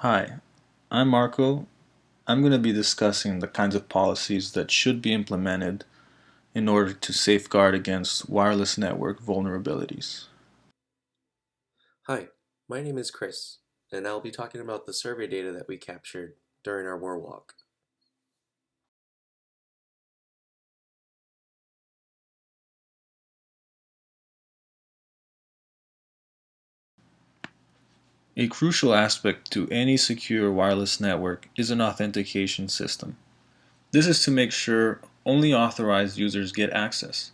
Hi, I'm Marco. I'm going to be discussing the kinds of policies that should be implemented in order to safeguard against wireless network vulnerabilities. Hi, my name is Chris, and I'll be talking about the survey data that we captured during our war walk. A crucial aspect to any secure wireless network is an authentication system. This is to make sure only authorized users get access,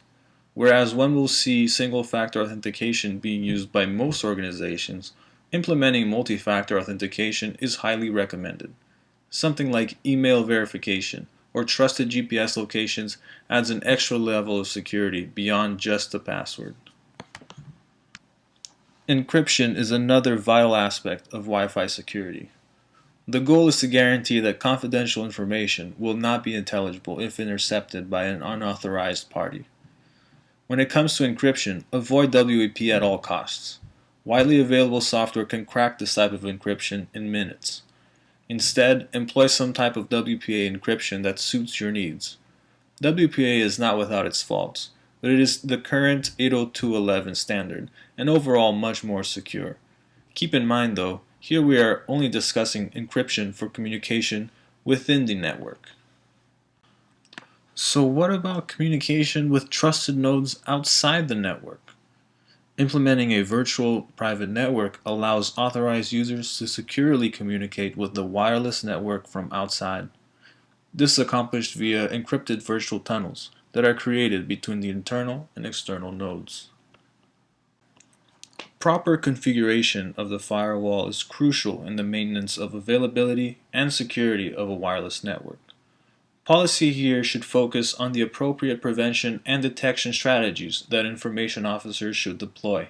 whereas one will see single-factor authentication being used by most organizations. Implementing multi-factor authentication is highly recommended. Something like email verification or trusted GPS locations adds an extra level of security beyond just the password. Encryption is another vital aspect of Wi-Fi security. The goal is to guarantee that confidential information will not be intelligible if intercepted by an unauthorized party. When it comes to encryption, avoid WEP at all costs. Widely available software can crack this type of encryption in minutes. Instead, employ some type of WPA encryption that suits your needs. WPA is not without its faults, but it is the current 802.11 standard and overall much more secure. Keep in mind though, here we are only discussing encryption for communication within the network. So what about communication with trusted nodes outside the network? Implementing a virtual private network allows authorized users to securely communicate with the wireless network from outside. This is accomplished via encrypted virtual tunnels that are created between the internal and external nodes. Proper configuration of the firewall is crucial in the maintenance of availability and security of a wireless network. Policy here should focus on the appropriate prevention and detection strategies that information officers should deploy.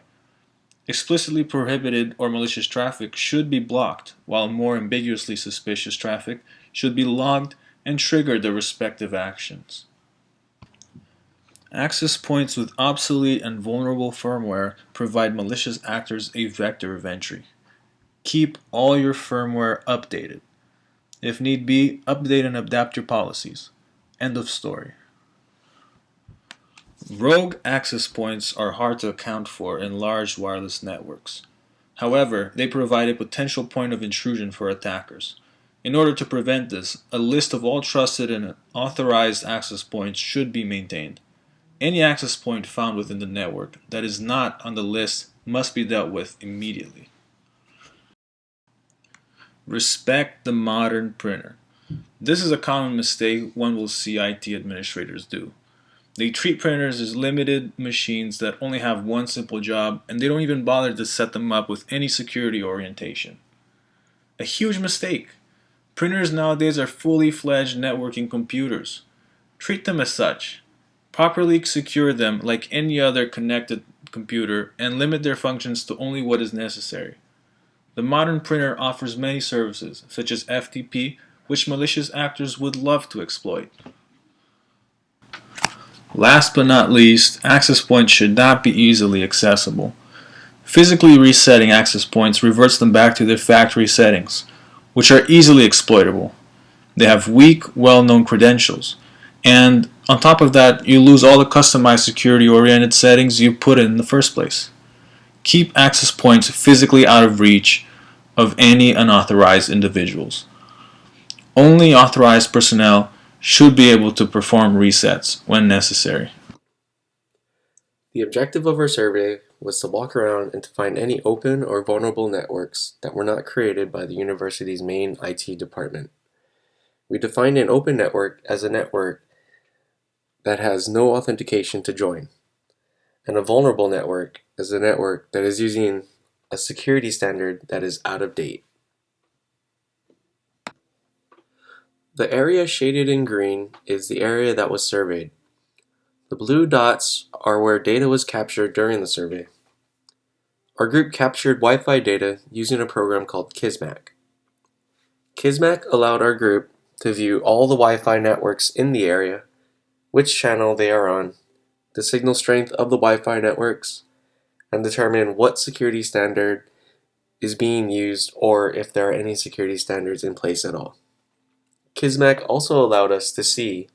Explicitly prohibited or malicious traffic should be blocked, while more ambiguously suspicious traffic should be logged and trigger the respective actions. Access points with obsolete and vulnerable firmware provide malicious actors a vector of entry. Keep all your firmware updated. If need be, update and adapt your policies. End of story. Rogue access points are hard to account for in large wireless networks. However, they provide a potential point of intrusion for attackers. In order to prevent this, a list of all trusted and authorized access points should be maintained. Any access point found within the network that is not on the list must be dealt with immediately. Respect the modern printer. This is a common mistake one will see IT administrators do. They treat printers as limited machines that only have one simple job, and they don't even bother to set them up with any security orientation. A huge mistake. Printers nowadays are fully fledged networking computers. Treat them as such. Properly secure them like any other connected computer and limit their functions to only what is necessary. The modern printer offers many services, such as FTP, which malicious actors would love to exploit. Last but not least, access points should not be easily accessible. Physically resetting access points reverts them back to their factory settings, which are easily exploitable. They have weak, well-known credentials, and on top of that, you lose all the customized security-oriented settings you put in the first place. Keep access points physically out of reach of any unauthorized individuals. Only authorized personnel should be able to perform resets when necessary. The objective of our survey was to walk around and to find any open or vulnerable networks that were not created by the university's main IT department. We defined an open network as a network that has no authentication to join, and a vulnerable network as a network that is using a security standard that is out of date. The area shaded in green is the area that was surveyed. The blue dots are where data was captured during the survey. Our group captured Wi-Fi data using a program called Kismac. Kismac allowed our group to view all the Wi-Fi networks in the area, which channel they are on, the signal strength of the Wi-Fi networks, and determine what security standard is being used or if there are any security standards in place at all. Kismac also allowed us to see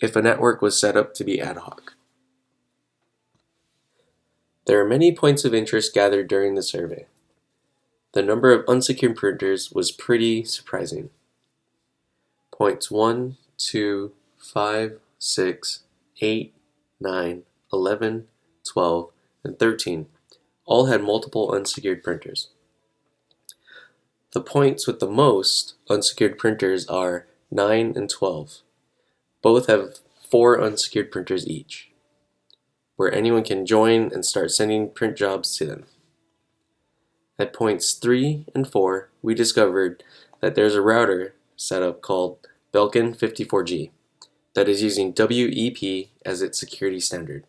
if a network was set up to be ad hoc. There are many points of interest gathered during the survey. The number of unsecured printers was pretty surprising. Points 1, 2, 5, 6, 8, 9, 11, 12, and 13 all had multiple unsecured printers. The points with the most unsecured printers are 9 and 12. Both have 4 unsecured printers each, where anyone can join and start sending print jobs to them. At points 3 and 4, we discovered that there's a router setup called Belkin 54G that is using WEP as its security standard.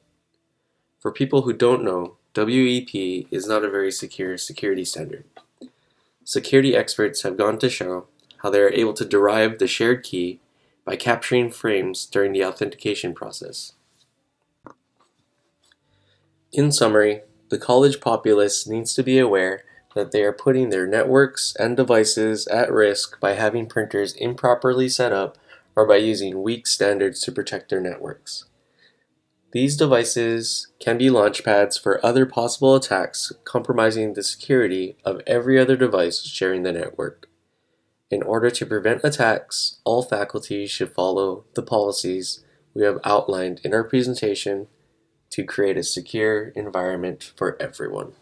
For people who don't know, WEP is not a very secure security standard. Security experts have gone to show how they are able to derive the shared key by capturing frames during the authentication process. In summary, the college populace needs to be aware that they are putting their networks and devices at risk by having printers improperly set up or by using weak standards to protect their networks. These devices can be launchpads for other possible attacks compromising the security of every other device sharing the network. In order to prevent attacks, all faculty should follow the policies we have outlined in our presentation to create a secure environment for everyone.